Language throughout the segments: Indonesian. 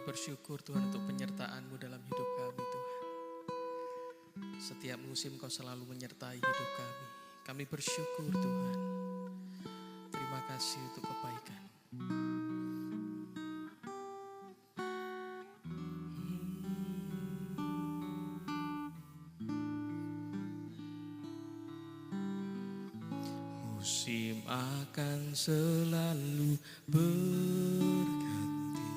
bersyukur Tuhan untuk penyertaan-Mu dalam hidup kami Tuhan. Setiap musim Kau selalu menyertai hidup kami. Kami bersyukur Tuhan. Terima kasih untuk kebaikan. Musim akan selalu berganti,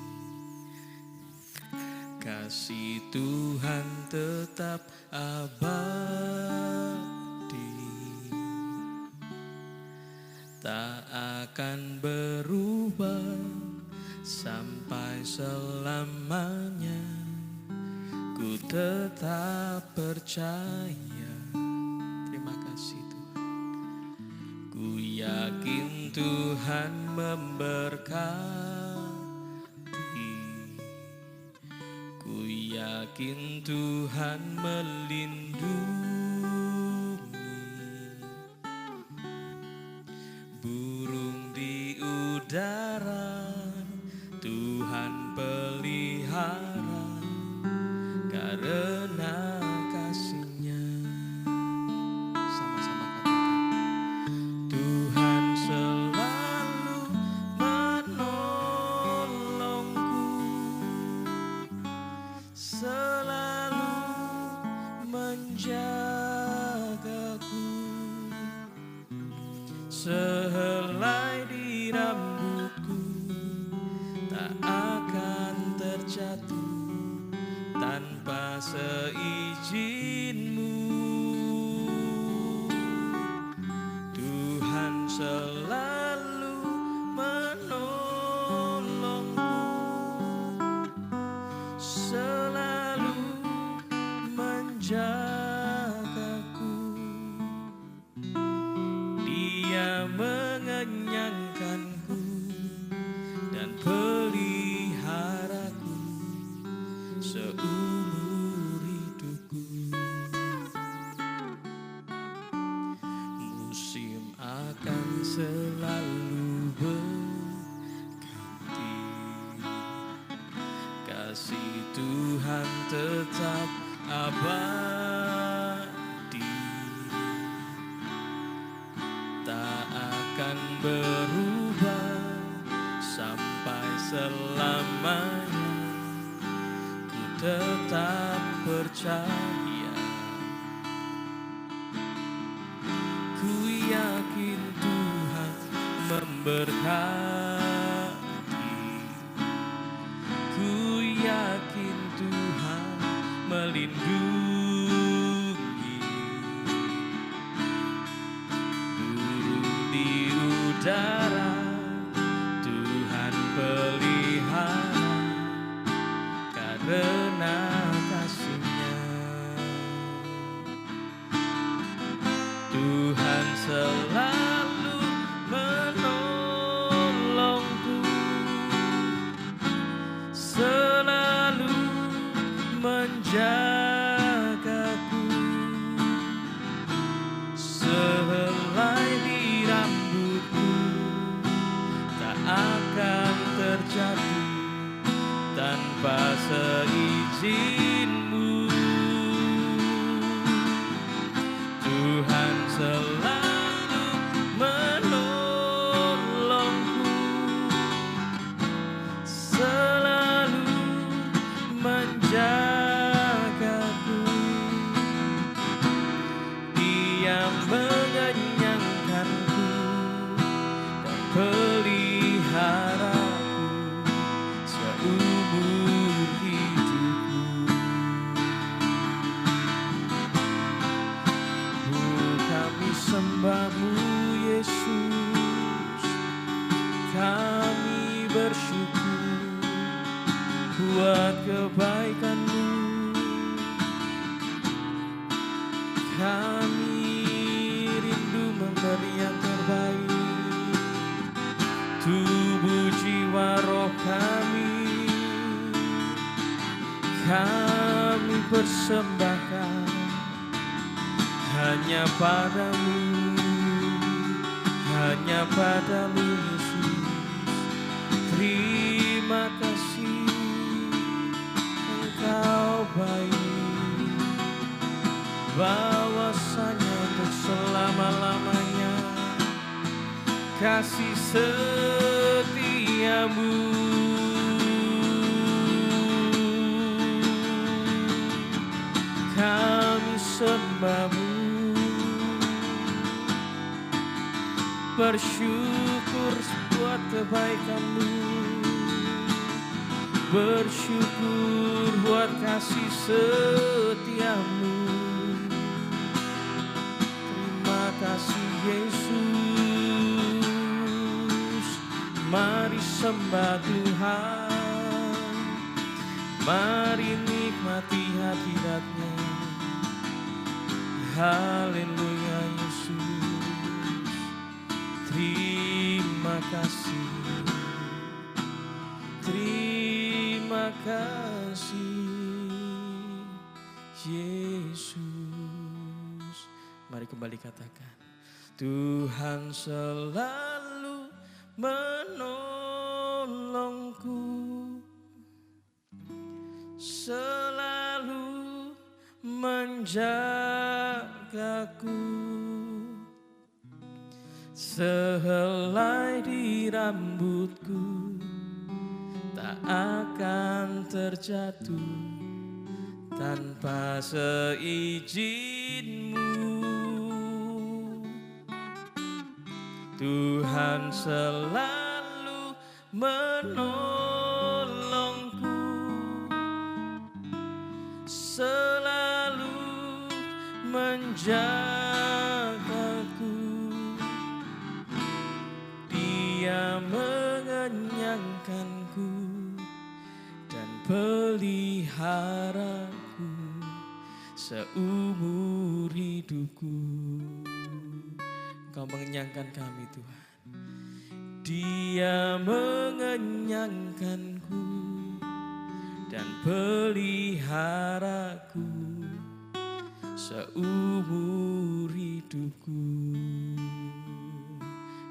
kasih Tuhan tetap abadi, tak akan berubah sampai selamanya. Ku tetap percaya. Terima kasih Tuhan. Ku yakin Tuhan memberkati. Ku yakin Tuhan melindungi. Burung di udara Tuhan pelihara karena kasih-Nya. Sama-sama katakan, Tuhan selalu menolongku, selalu menjagaku. Sehelai di rambutku tak akan terjatuh tanpa seizin-Mu. Tuhan selalu menolongku, selalu menjagaku. Dia mengenyangkanku dan peliharaku seumur hidupku. Musim akan selalu berganti, kasih Tuhan tetap abadi, tak akan berubah sampai selamanya. Ku tetap percaya. Ku yakin Tuhan memberkati. Ku yakin Tuhan melindungi. Burung di udara Tuhan pelihara karena kasih-Nya. Tuhan selalu menolongku, selalu menjagaku. Sehelai di rambutku tak akan terjatuh tanpa seizin-Mu. Tuhan selalu menolongku, selalu menjagaku. Dia mengenyangkanku dan peliharaku seumur hidupku. Kami sembah-Mu Yesus, kami bersyukur buat kebaikan-Mu. Kami rindu memberi yang terbaik, tubuh jiwa roh kami persembahkan hanya padamu, hanya padamu Yesus. Terima kasih sembahmu. Bersyukur buat kebaikanmu, bersyukur buat kasih setiamu. Terima kasih Yesus, mari sembah Tuhan, mari nikmati hadirat-Nya. Haleluya Yesus, terima kasih, terima kasih Yesus. Mari kembali katakan, Tuhan selalu menolongku, selalu menjagaku. Sehelai di rambutku tak akan terjatuh tanpa seizinmu. Tuhan selalu menolongku, selalu menjagaku. Dia mengenyangkanku dan peliharaku seumur hidupku. Engkau mengenyangkan kami Tuhan. Dia mengenyangkanku dan peliharaku seumur hidupku.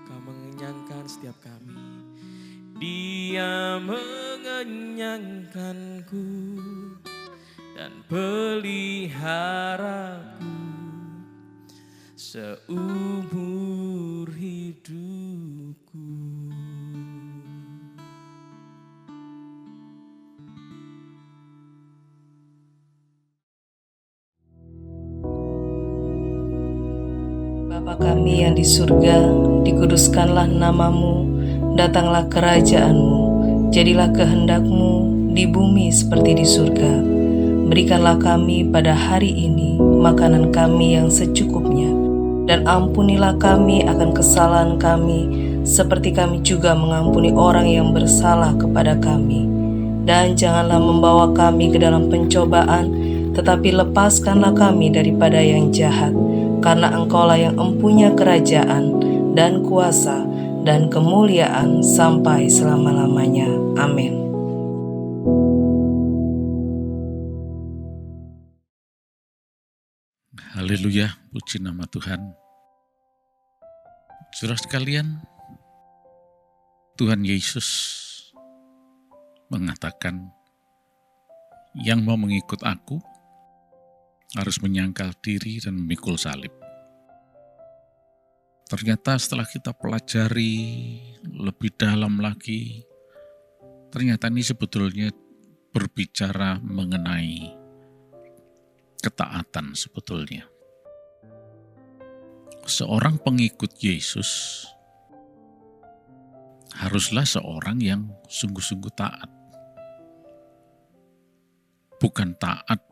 Kau mengenyangkan setiap kami. Dia mengenyangkanku dan peliharaku seumur hidupku. Bapa kami yang di surga, dikuduskanlah namamu, datanglah kerajaan-Mu, jadilah kehendak-Mu di bumi seperti di surga. Berikanlah kami pada hari ini makanan kami yang secukupnya, dan ampunilah kami akan kesalahan kami, seperti kami juga mengampuni orang yang bersalah kepada kami. Dan janganlah membawa kami ke dalam pencobaan, tetapi lepaskanlah kami daripada yang jahat. Karena Engkaulah yang empunya kerajaan dan kuasa dan kemuliaan sampai selama-lamanya. Amin. Haleluya, puji nama Tuhan. Saudara sekalian, Tuhan Yesus mengatakan, yang mau mengikut aku harus menyangkal diri dan memikul salib. Ternyata setelah kita pelajari lebih dalam lagi, ternyata ini sebetulnya berbicara mengenai ketaatan sebetulnya. Seorang pengikut Yesus haruslah seorang yang sungguh-sungguh taat. Bukan taat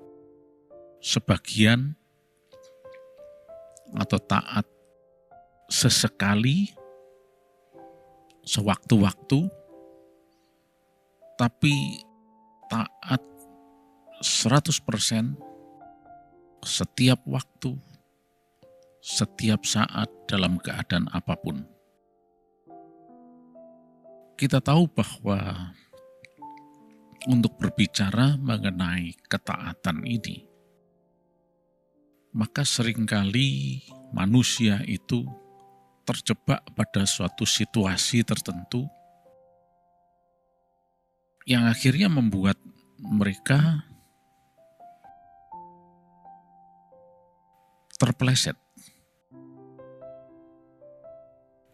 sebagian atau taat sesekali, sewaktu-waktu, tapi taat 100% setiap waktu, setiap saat dalam keadaan apapun. Kita tahu bahwa untuk berbicara mengenai ketaatan ini, maka seringkali manusia itu terjebak pada suatu situasi tertentu yang akhirnya membuat mereka terpeleset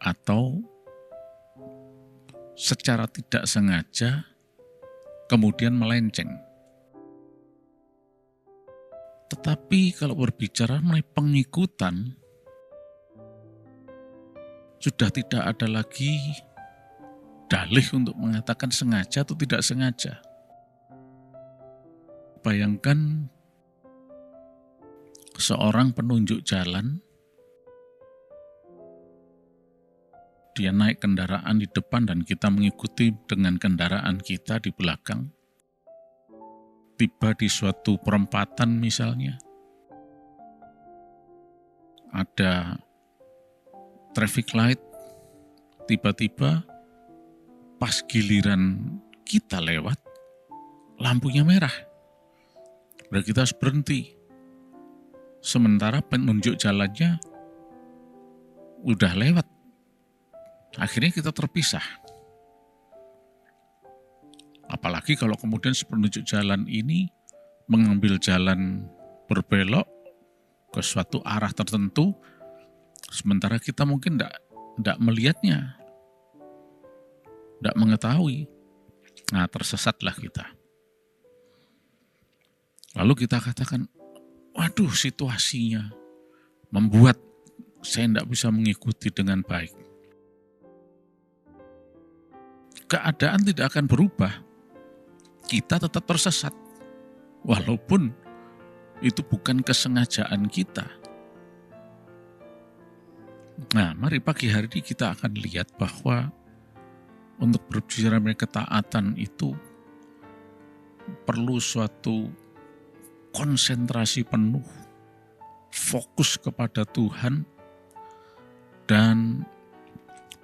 atau secara tidak sengaja kemudian melenceng. Tetapi kalau berbicara mengenai pengikutan, sudah tidak ada lagi dalih untuk mengatakan sengaja atau tidak sengaja. Bayangkan seorang penunjuk jalan, dia naik kendaraan di depan dan kita mengikuti dengan kendaraan kita di belakang. Tiba di suatu perempatan misalnya, ada traffic light, tiba-tiba pas giliran kita lewat, lampunya merah. Berarti kita harus berhenti. Sementara penunjuk jalannya udah lewat. Akhirnya kita terpisah. Apalagi kalau kemudian si penunjuk jalan ini mengambil jalan berbelok ke suatu arah tertentu, sementara kita mungkin tidak melihatnya, tidak mengetahui. Nah, tersesatlah kita. Lalu kita katakan, waduh, situasinya membuat saya tidak bisa mengikuti dengan baik. Keadaan tidak akan berubah. Kita tetap tersesat. Walaupun itu bukan kesengajaan kita. Nah, mari pagi hari ini kita akan lihat bahwa untuk berbicara mengenai ketaatan itu perlu suatu konsentrasi penuh, fokus kepada Tuhan, dan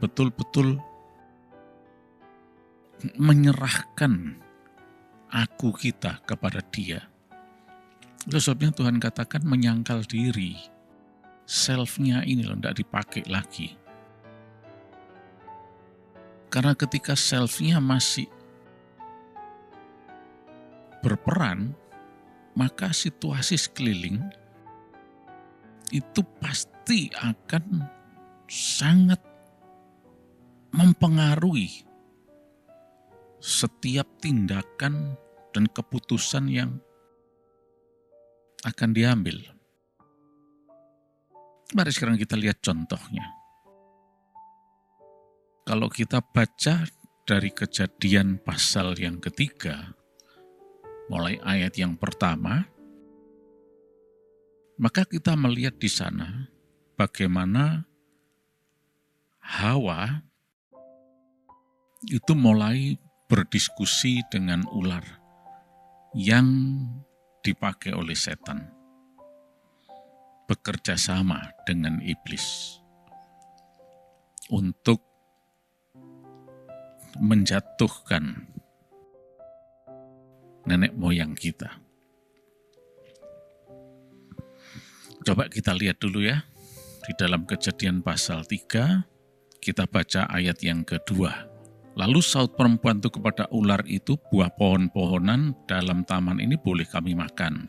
betul-betul menyerahkan aku kita kepada Dia. Itu sebabnya Tuhan katakan menyangkal diri. Self-nya ini loh, tidak dipakai lagi. Karena ketika self-nya masih berperan, maka situasi sekeliling itu pasti akan sangat mempengaruhi setiap tindakan dan keputusan yang akan diambil. Mari sekarang kita lihat contohnya. Kalau kita baca dari Kejadian pasal yang ketiga, mulai ayat yang pertama, maka kita melihat di sana bagaimana Hawa itu mulai berdiskusi dengan ular yang dipakai oleh setan, bekerja sama dengan iblis untuk menjatuhkan nenek moyang kita. Coba kita lihat dulu ya, di dalam Kejadian pasal 3, kita baca ayat yang kedua. Lalu saut perempuan itu kepada ular itu, buah pohon-pohonan dalam taman ini boleh kami makan.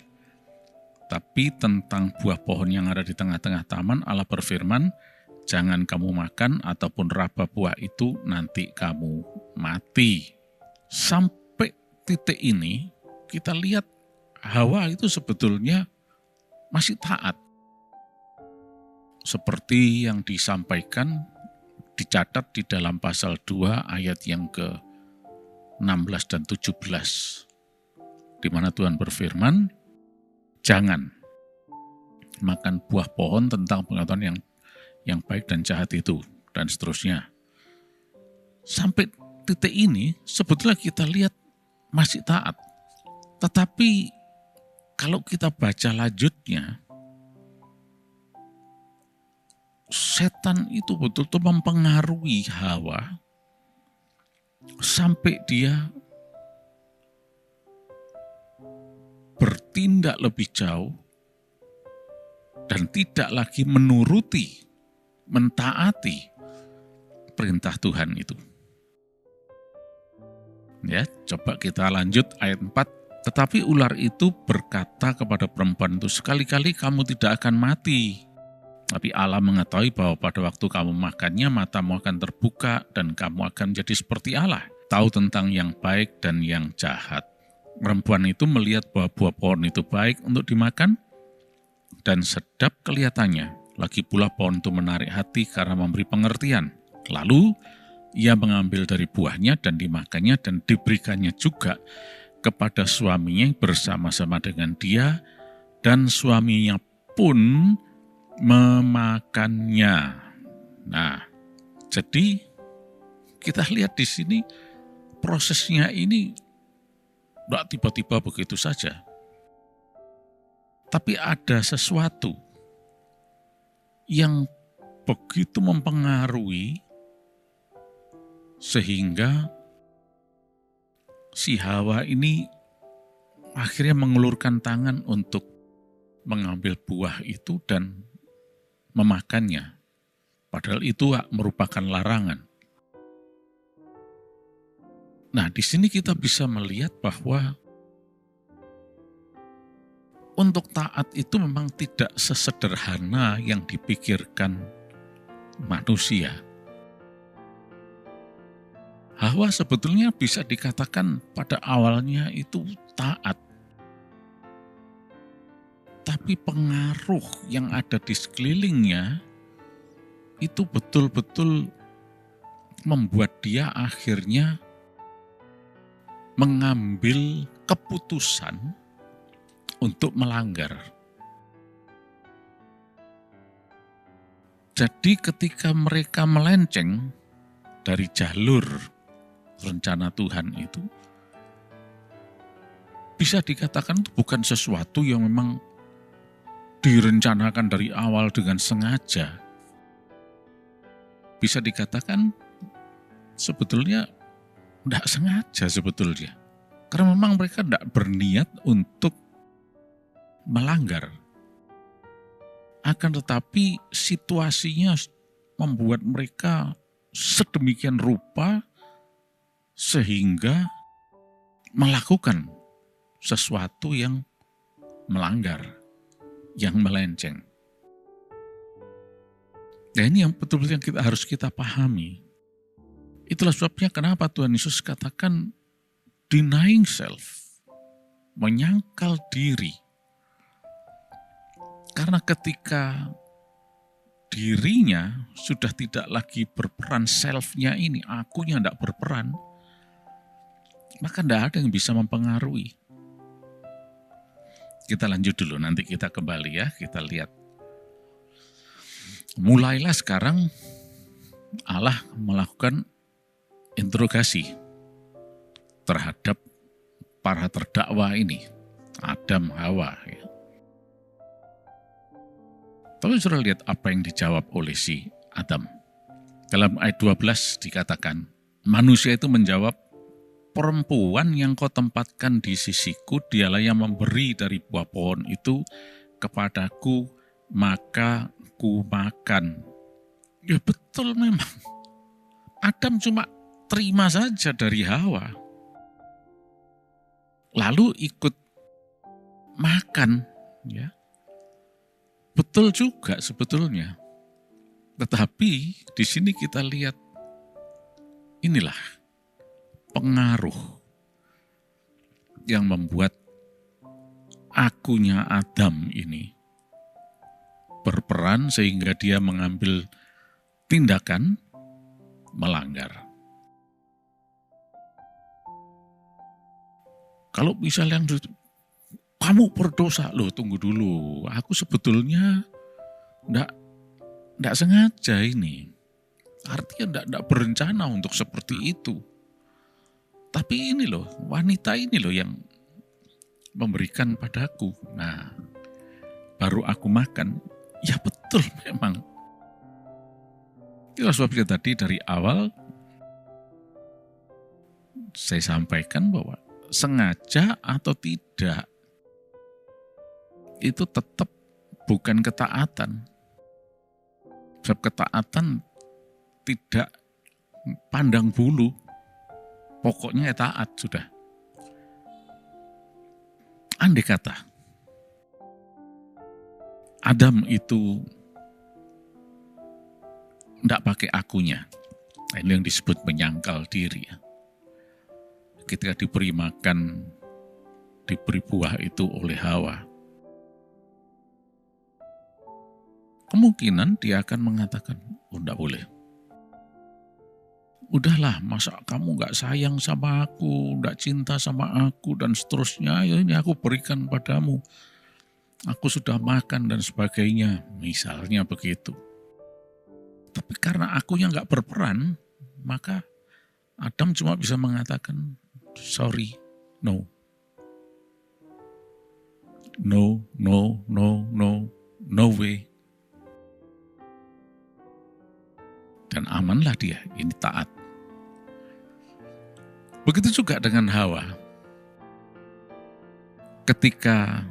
Tapi tentang buah pohon yang ada di tengah-tengah taman, Allah berfirman, jangan kamu makan ataupun raba buah itu, nanti kamu mati. Sampai titik ini, kita lihat Hawa itu sebetulnya masih taat. Seperti yang disampaikan, dicatat di dalam pasal 2 ayat yang ke-16 dan 17. Di mana Tuhan berfirman, jangan makan buah pohon tentang pengetahuan yang baik dan jahat itu, dan seterusnya. Sampai titik ini, sebetulnya kita lihat masih taat. Tetapi kalau kita baca lanjutnya, setan itu betul-betul mempengaruhi Hawa sampai dia bertindak lebih jauh dan tidak lagi mentaati perintah Tuhan itu. Ya, coba kita lanjut ayat 4. Tetapi ular itu berkata kepada perempuan itu, sekali-kali kamu tidak akan mati. Tapi Allah mengetahui bahwa pada waktu kamu makannya, matamu akan terbuka dan kamu akan jadi seperti Allah, tahu tentang yang baik dan yang jahat. Perempuan itu melihat bahwa buah pohon itu baik untuk dimakan dan sedap kelihatannya. Lagi pula pohon itu menarik hati karena memberi pengertian. Lalu ia mengambil dari buahnya dan dimakannya dan diberikannya juga kepada suaminya bersama-sama dengan dia, dan suaminya pun memakannya. Nah, jadi kita lihat di sini prosesnya ini tidak tiba-tiba begitu saja. Tapi ada sesuatu yang begitu mempengaruhi sehingga si Hawa ini akhirnya mengulurkan tangan untuk mengambil buah itu dan memakannya. Padahal itu merupakan larangan. Nah, di sini kita bisa melihat bahwa untuk taat itu memang tidak sesederhana yang dipikirkan manusia. Hawa sebetulnya bisa dikatakan pada awalnya itu taat. Tapi pengaruh yang ada di sekelilingnya itu betul-betul membuat dia akhirnya mengambil keputusan untuk melanggar. Jadi ketika mereka melenceng dari jalur rencana Tuhan itu, bisa dikatakan itu bukan sesuatu yang memang direncanakan dari awal dengan sengaja. Bisa dikatakan sebetulnya tidak sengaja sebetulnya. Karena memang mereka tidak berniat untuk melanggar. Akan tetapi situasinya membuat mereka sedemikian rupa sehingga melakukan sesuatu yang melanggar, yang melenceng. Nah, ini yang betul-betul yang harus kita pahami. Itulah sebabnya kenapa Tuhan Yesus katakan denying self, menyangkal diri. Karena ketika dirinya sudah tidak lagi berperan, self-nya ini, akunya tidak berperan, maka tidak ada yang bisa mempengaruhi. Kita lanjut dulu, nanti kita kembali ya, kita lihat. Mulailah sekarang Allah melakukan interogasi terhadap para terdakwa ini, Adam, Hawa. Ya. Tapi sudah lihat apa yang dijawab oleh si Adam. Dalam ayat 12 dikatakan, manusia itu menjawab, perempuan yang kau tempatkan di sisiku, dialah yang memberi dari buah pohon itu kepadaku, maka ku makan. Ya betul memang. Adam cuma terima saja dari Hawa. Lalu ikut makan, ya. Betul juga sebetulnya. Tetapi di sini kita lihat inilah pengaruh yang membuat akunya Adam ini berperan sehingga dia mengambil tindakan melanggar. Kalau misalnya yang kamu berdosa, loh tunggu dulu, aku sebetulnya enggak sengaja ini. Artinya enggak berencana untuk seperti itu. Tapi ini loh, wanita ini loh yang memberikan padaku. Nah, baru aku makan. Ya betul memang. Itulah sebabnya tadi dari awal saya sampaikan bahwa sengaja atau tidak, itu tetap bukan ketaatan. Sebab ketaatan tidak pandang bulu. Pokoknya taat sudah. Andai kata Adam itu tidak pakai akunya. Ini yang disebut menyangkal diri. Ketika diberi makan, diberi buah itu oleh Hawa. kemungkinan dia akan mengatakan, oh enggak boleh. Udahlah, masa kamu gak sayang sama aku, gak cinta sama aku, dan seterusnya, ya ini aku berikan padamu. Aku sudah makan dan sebagainya, misalnya begitu. Tapi karena akunya gak berperan, maka Adam cuma bisa mengatakan, sorry, no. No, no, no, no, no way. Dan amanlah dia, ini taat. Begitu juga dengan Hawa. Ketika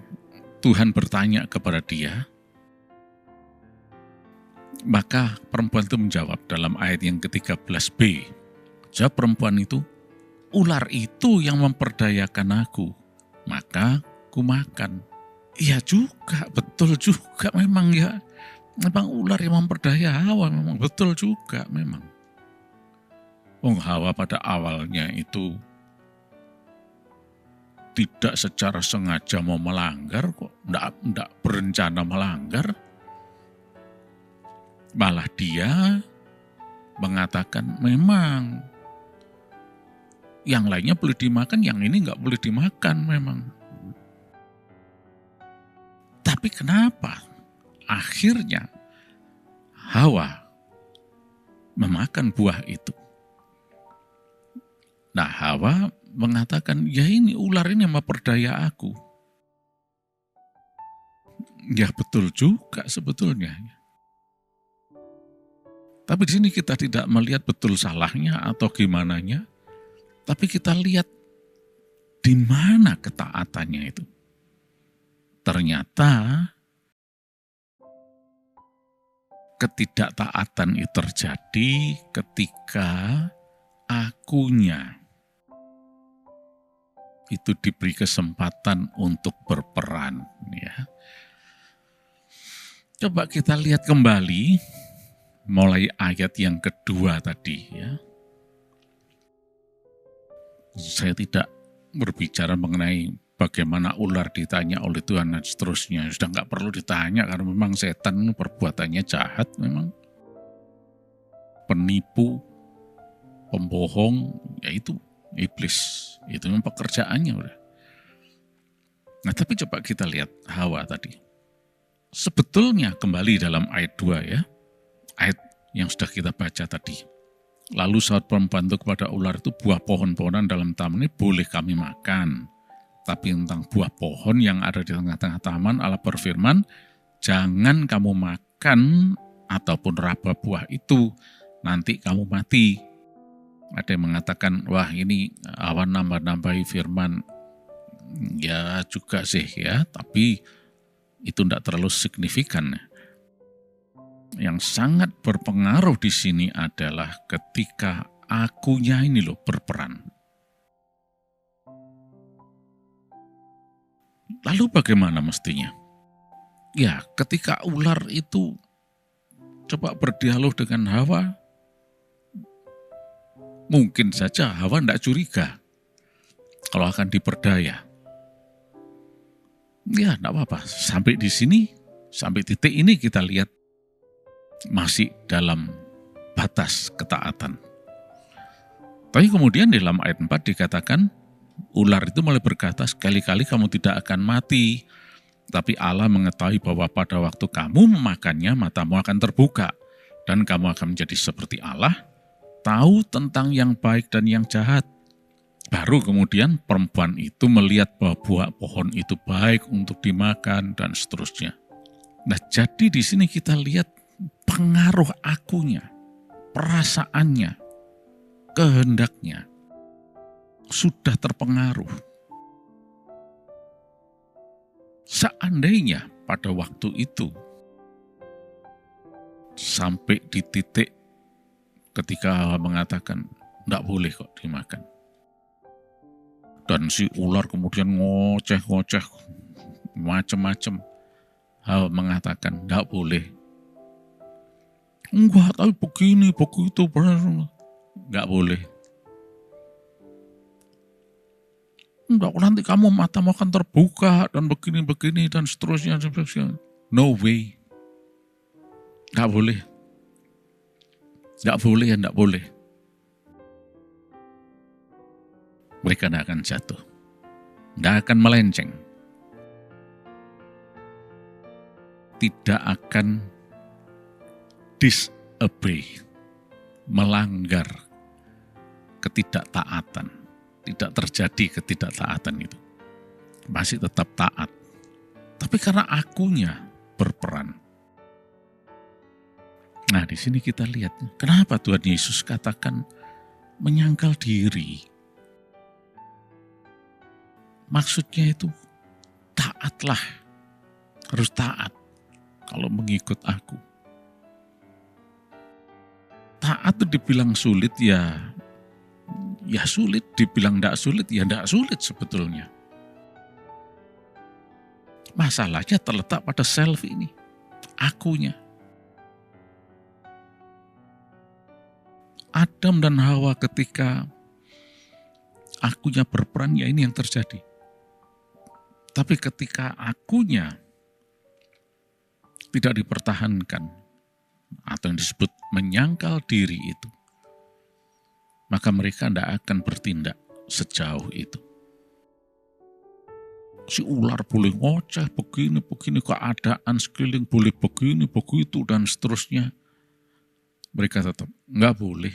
Tuhan bertanya kepada dia, maka perempuan itu menjawab dalam ayat yang ke-13b. Jawab perempuan itu, ular itu yang memperdayakan aku, maka ku makan. Iya juga, betul juga memang ya. Memang ular yang memperdaya Hawa, memang betul juga memang. Hawa pada awalnya itu tidak secara sengaja mau melanggar kok, tidak berencana melanggar. Malah dia mengatakan memang yang lainnya boleh dimakan, yang ini nggak boleh dimakan memang. Tapi kenapa akhirnya Hawa memakan buah itu? Nah, Hawa mengatakan, ya ini ular ini memperdaya aku. Ya betul juga sebetulnya. Tapi di sini kita tidak melihat betul salahnya atau gimananya, tapi kita lihat di mana ketaatannya itu. Ternyata ketidaktaatan itu terjadi ketika akunya itu diberi kesempatan untuk berperan. Ya. Coba kita lihat kembali mulai ayat yang kedua tadi. Ya. Saya tidak berbicara mengenai bagaimana ular ditanya oleh Tuhan dan seterusnya. Sudah nggak perlu ditanya karena memang setan perbuatannya jahat memang. Penipu, pembohong, yaitu iblis. Itu memang pekerjaannya udah. Nah tapi coba kita lihat Hawa tadi. Sebetulnya kembali dalam ayat 2 ya. Ayat yang sudah kita baca tadi. Lalu saat perempuan itu kepada ular itu, buah pohon-pohonan dalam taman ini boleh kami makan. Tapi tentang buah pohon yang ada di tengah-tengah taman, Allah berfirman, jangan kamu makan ataupun raba buah itu, nanti kamu mati. Ada yang mengatakan, wah ini awan nambah-nambahi firman. Ya juga sih ya, tapi itu tidak terlalu signifikan. Yang sangat berpengaruh di sini adalah ketika akunya ini loh berperan. Lalu bagaimana mestinya? Ya, ketika ular itu coba berdialog dengan Hawa, mungkin saja Hawa tidak curiga kalau akan diperdaya. Ya, tidak apa-apa. Sampai di sini, sampai titik ini kita lihat masih dalam batas ketaatan. Tapi kemudian dalam ayat 4 dikatakan, ular itu mulai berkata, sekali-kali kamu tidak akan mati. Tapi Allah mengetahui bahwa pada waktu kamu memakannya, matamu akan terbuka. Dan kamu akan menjadi seperti Allah, tahu tentang yang baik dan yang jahat. Baru kemudian perempuan itu melihat bahwa buah pohon itu baik untuk dimakan dan seterusnya. Nah, jadi di sini kita lihat pengaruh akunya, perasaannya, kehendaknya sudah terpengaruh. Seandainya pada waktu itu sampai di titik ketika Allah mengatakan tidak boleh kok dimakan, dan si ular kemudian ngoceh-ngoceh macam-macam, Hawa mengatakan tidak boleh. Enggak, tapi begini, begitu, enggak boleh. Enggak, nanti kamu matamu akan terbuka dan begini-begini dan seterusnya. No way. Nggak boleh. Nggak boleh ya nggak boleh. Mereka tidak akan jatuh. Tidak akan melenceng. Tidak akan disobey. Melanggar ketidaktaatan. Tidak terjadi ketidaktaatan itu. Masih tetap taat. Tapi karena akunya berperan. Nah, di sini kita lihat kenapa Tuhan Yesus katakan menyangkal diri. Maksudnya itu taatlah. Harus taat kalau mengikut aku. Taat itu dibilang sulit ya sulit. Dibilang tidak sulit ya tidak sulit sebetulnya. Masalahnya terletak pada self ini. Akunya. Adam dan Hawa ketika akunya berperan, ya ini yang terjadi. Tapi ketika akunya tidak dipertahankan, atau yang disebut menyangkal diri itu, maka mereka tidak akan bertindak sejauh itu. Si ular boleh ngoceh begini, keadaan sekeliling boleh begini, begitu, dan seterusnya. Mereka tetap, nggak boleh.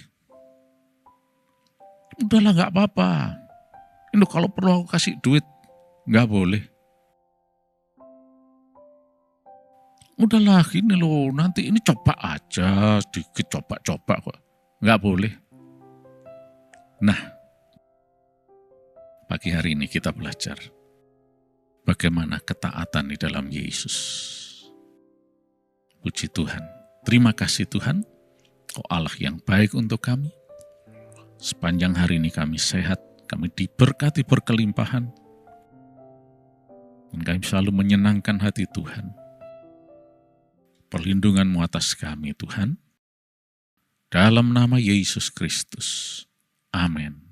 Udahlah nggak apa-apa. Ini kalau perlu aku kasih duit, nggak boleh. Udahlah gini loh, nanti ini coba aja, sedikit coba-coba kok. Nggak boleh. Nah, pagi hari ini kita belajar bagaimana ketaatan di dalam Yesus. Puji Tuhan. Terima kasih Tuhan. Oh Allah yang baik untuk kami. Sepanjang hari ini kami sehat, kami diberkati berkelimpahan. Dan kami selalu menyenangkan hati Tuhan. Perlindungan-Mu atas kami Tuhan. Dalam nama Yesus Kristus. Amin.